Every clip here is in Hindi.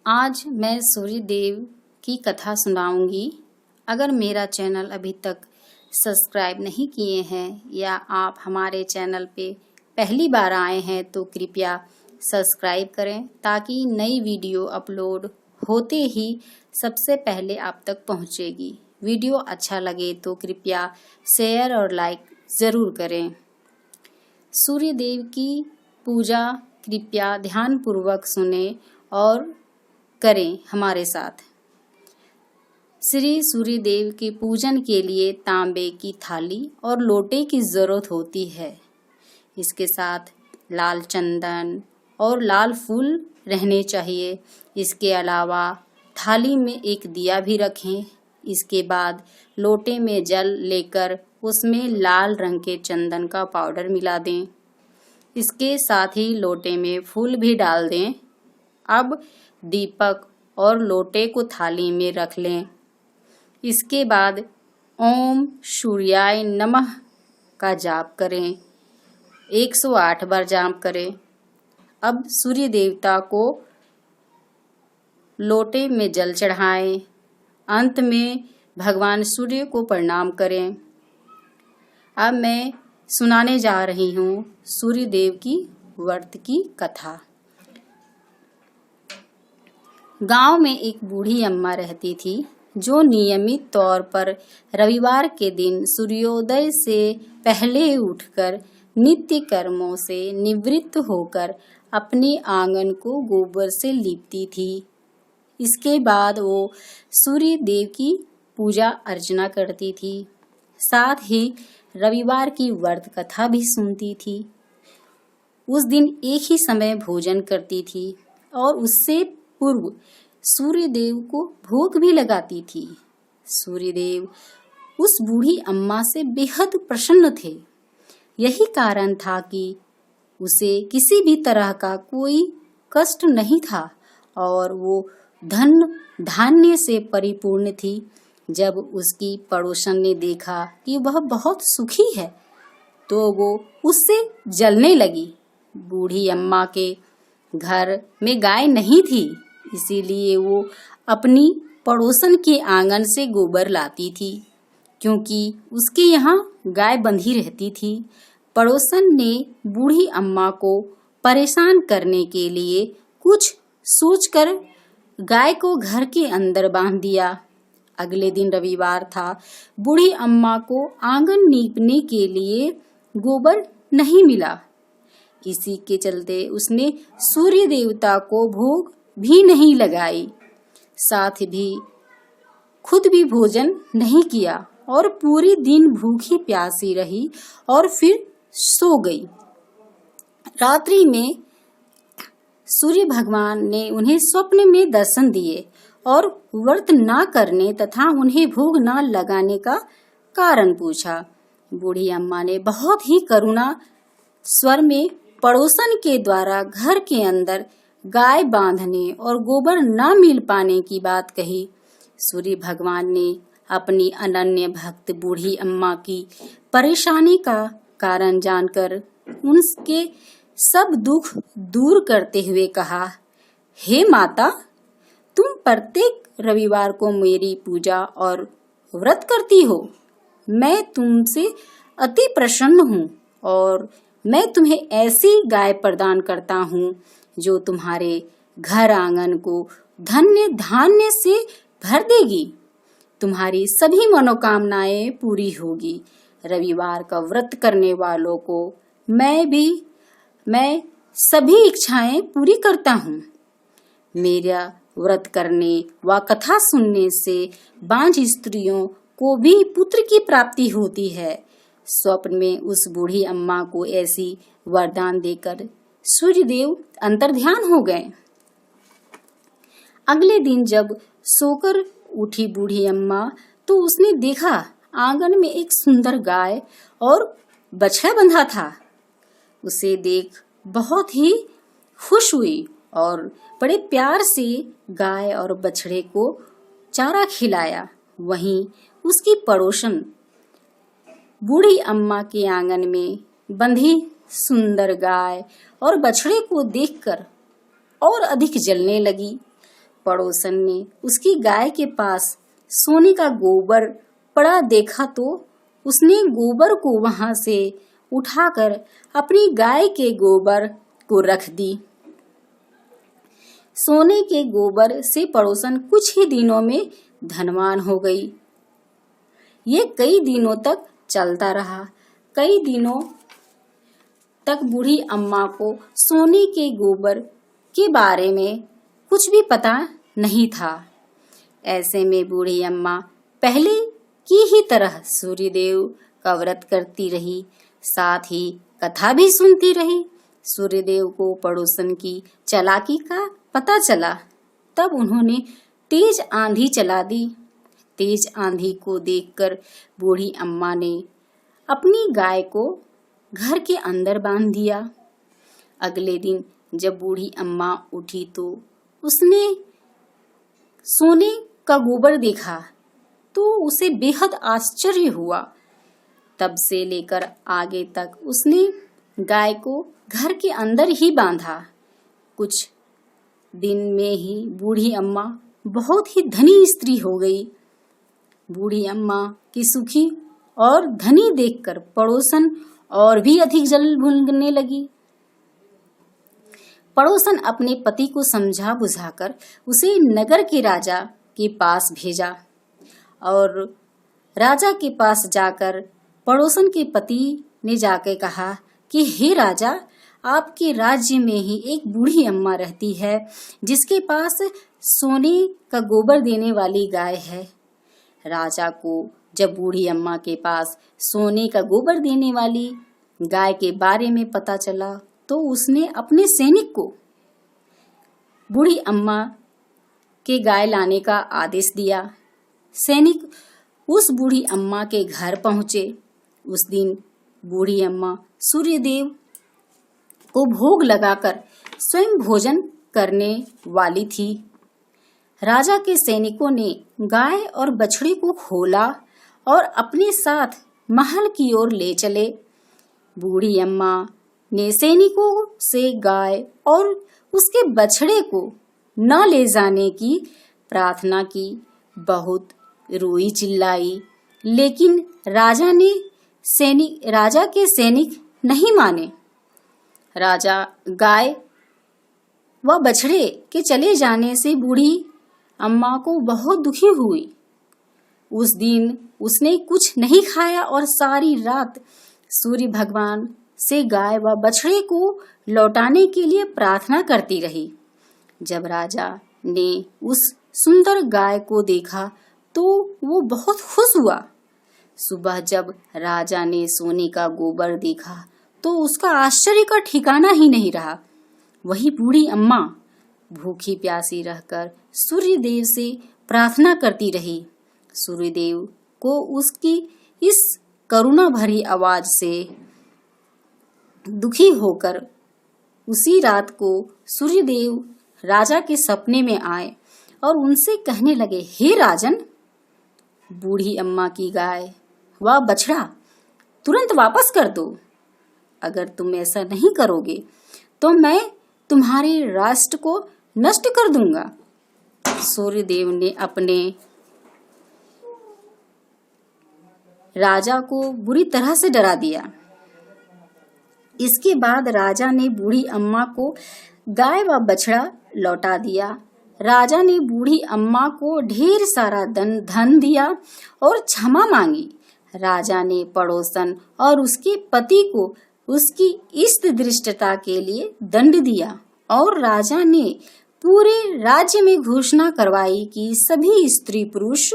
आज मैं सूर्य देव की कथा सुनाऊंगी। अगर मेरा चैनल अभी तक सब्सक्राइब नहीं किए हैं या आप हमारे चैनल पे पहली बार आए हैं तो कृपया सब्सक्राइब करें ताकि नई वीडियो अपलोड होते ही सबसे पहले आप तक पहुंचेगी। वीडियो अच्छा लगे तो कृपया शेयर और लाइक ज़रूर करें। सूर्य देव की पूजा कृपया ध्यानपूर्वक सुने और करें हमारे साथ। श्री सूर्य देव के पूजन के लिए तांबे की थाली और लोटे की जरूरत होती है। इसके साथ लाल चंदन और लाल फूल रहने चाहिए। इसके अलावा थाली में एक दिया भी रखें। इसके बाद लोटे में जल लेकर उसमें लाल रंग के चंदन का पाउडर मिला दें। इसके साथ ही लोटे में फूल भी डाल दें। अब दीपक और लोटे को थाली में रख लें। इसके बाद ओम सूर्याय नमः का जाप करें। 108 बार जाप करें। अब सूर्य देवता को लोटे में जल चढ़ाएं। अंत में भगवान सूर्य को प्रणाम करें। अब मैं सुनाने जा रही हूँ सूर्य देव की व्रत की कथा। गांव में एक बूढ़ी अम्मा रहती थी जो नियमित तौर पर रविवार के दिन सूर्योदय से पहले उठकर नित्य कर्मों से निवृत्त होकर अपने आंगन को गोबर से लीपती थी। इसके बाद वो सूर्य देव की पूजा अर्चना करती थी। साथ ही रविवार की व्रत कथा भी सुनती थी। उस दिन एक ही समय भोजन करती थी और उससे पूर्व सूर्य देव को भोग भी लगाती थी। सूर्य देव उस बूढ़ी अम्मा से बेहद प्रसन्न थे। यही कारण था कि उसे किसी भी तरह का कोई कष्ट नहीं था और वो धन धान्य से परिपूर्ण थी। जब उसकी पड़ोसन ने देखा कि वह बहुत सुखी है तो वो उससे जलने लगी। बूढ़ी अम्मा के घर में गाय नहीं थी, इसीलिए वो अपनी पड़ोसन के आंगन से गोबर लाती थी क्योंकि उसके यहाँ गाय बंधी रहती थी। पड़ोसन ने बूढ़ी अम्मा को परेशान करने के लिए कुछ सोचकर गाय को घर के अंदर बांध दिया। अगले दिन रविवार था। बूढ़ी अम्मा को आंगन नीपने के लिए गोबर नहीं मिला। इसी के चलते उसने सूर्य देवता को भोग भी नहीं लगाई, साथ भी खुद भी भोजन नहीं किया और पूरी दिन भूखी प्यासी रही और फिर सो गई। रात्रि में सूर्य भगवान ने उन्हें स्वप्न में दर्शन दिए और व्रत ना करने तथा उन्हें भोग ना लगाने का कारण पूछा। बूढ़ी अम्मा ने बहुत ही करुणा स्वर में पड़ोसन के द्वारा घर के अंदर गाय बांधने और गोबर न मिल पाने की बात कही। सूर्य भगवान ने अपनी अनन्य भक्त बूढ़ी अम्मा की परेशानी का कारण जानकर उनके सब दुख दूर करते हुए कहा, हे माता, तुम प्रत्येक रविवार को मेरी पूजा और व्रत करती हो। मैं तुमसे अति प्रसन्न हूँ और मैं तुम्हें ऐसी गाय प्रदान करता हूँ जो तुम्हारे घर आंगन को धन्य धान्य से भर देगी। तुम्हारी सभी मनोकामनाएं पूरी होगी। रविवार का व्रत करने वालों को मैं सभी इच्छाएं पूरी करता हूँ। मेरा व्रत करने व कथा सुनने से बांझ स्त्रियों को भी पुत्र की प्राप्ति होती है। स्वप्न में उस बूढ़ी अम्मा को ऐसी वरदान देकर सूर्यदेव अंतर्ध्यान हो गए। अगले दिन जब सोकर उठी बूढ़ी अम्मा तो उसने देखा आंगन में एक सुंदर गाय और बछड़ा बंधा था। उसे देख बहुत ही खुश हुई और बड़े प्यार से गाय और बछड़े को चारा खिलाया। वहीं उसकी पड़ोसन बूढ़ी अम्मा के आंगन में बंधी सुंदर गाय और बछड़े को देखकर और अधिक जलने लगी। पड़ोसन ने उसकी गाय के पास सोने का गोबर पड़ा देखा तो उसने गोबर को वहां से उठाकर अपनी गाय के गोबर को रख दी। सोने के गोबर से पड़ोसन कुछ ही दिनों में धनवान हो गई। ये कई दिनों तक चलता रहा। कई दिनों तक बूढ़ी अम्मा को सोने के गोबर के बारे में कुछ भी पता नहीं था। ऐसे में बूढ़ी अम्मा पहले की ही तरह सूर्यदेव का व्रत करती रही, साथ ही कथा भी सुनती रही। सूर्यदेव को पड़ोसन की चालाकी का पता चला, तब उन्होंने तेज आंधी चला दी। तेज आंधी को देखकर बूढ़ी अम्मा ने अपनी गाय को घर के अंदर बांध दिया। अगले दिन जब बूढ़ी अम्मा उठी तो उसने सोने का गोबर देखा तो उसे बेहद आश्चर्य हुआ। तब से लेकर आगे तक उसने गाय को घर के अंदर ही बांधा। कुछ दिन में ही बूढ़ी अम्मा बहुत ही धनी स्त्री हो गई। बूढ़ी अम्मा की सुखी और धनी देखकर पड़ोसन और भी अधिक जल भुनने लगी। पड़ोसन अपने पति को समझा बुझाकर उसे नगर के राजा के पास भेजा और राजा के पास जाकर पड़ोसन के पति ने जाकर कहा कि हे राजा, आपके राज्य में ही एक बूढ़ी अम्मा रहती है जिसके पास सोने का गोबर देने वाली गाय है। राजा को जब बूढ़ी अम्मा के पास सोने का गोबर देने वाली गाय के बारे में पता चला तो उसने अपने सैनिक को बूढ़ी अम्मा के गाय लाने का आदेश दिया। सैनिक उस बूढ़ी अम्मा के घर पहुंचे। उस दिन बूढ़ी अम्मा सूर्यदेव को भोग लगाकर स्वयं भोजन करने वाली थी। राजा के सैनिकों ने गाय और बछड़े को खोला और अपने साथ महल की ओर ले चले। बूढ़ी अम्मा ने सैनिकों से गाय और उसके बछड़े को न ले जाने की प्रार्थना की। बहुत रोई चिल्लाई, लेकिन राजा के सैनिक नहीं माने। राजा गाय व बछड़े के चले जाने से बूढ़ी अम्मा को बहुत दुखी हुई। उस दिन उसने कुछ नहीं खाया और सारी रात सूर्य भगवान से गाय व बछड़े को लौटाने के लिए प्रार्थना करती रही। जब राजा ने उस सुंदर गाय को देखा तो वो बहुत खुश हुआ। सुबह जब राजा ने सोने का गोबर देखा तो उसका आश्चर्य का ठिकाना ही नहीं रहा। वही बूढ़ी अम्मा भूखी प्यासी रहकर सूर्यदेव से प्रार्थना करती रही। सूर्यदेव को उसकी इस करुणा भरी आवाज से दुखी होकर उसी रात को सूर्यदेव राजा के सपने में आए और उनसे कहने लगे, हे राजन, बूढ़ी अम्मा की गाय व बछड़ा तुरंत वापस कर दो। अगर तुम ऐसा नहीं करोगे तो मैं तुम्हारे राष्ट्र को नष्ट कर दूंगा। सूर्यदेव ने अपने राजा को बुरी तरह से डरा दिया। इसके बाद राजा ने बूढ़ी अम्मा को गाय व बछड़ा लौटा दिया। राजा ने बूढ़ी अम्मा को ढेर सारा धन दिया और क्षमा मांगी। राजा ने पड़ोसन और उसके पति को उसकी इष्ट दृष्टता के लिए दंड दिया और राजा ने पूरे राज्य में घोषणा करवाई कि सभी स्त्री पुरुष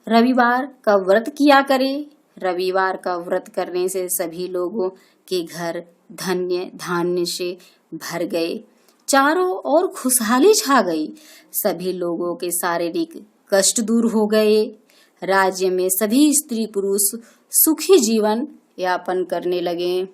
रविवार का व्रत किया करे। रविवार का व्रत करने से सभी लोगों के घर धान्य से भर गए। चारों ओर खुशहाली छा गई। सभी लोगों के शारीरिक कष्ट दूर हो गए। राज्य में सभी स्त्री पुरुष सुखी जीवन यापन करने लगे।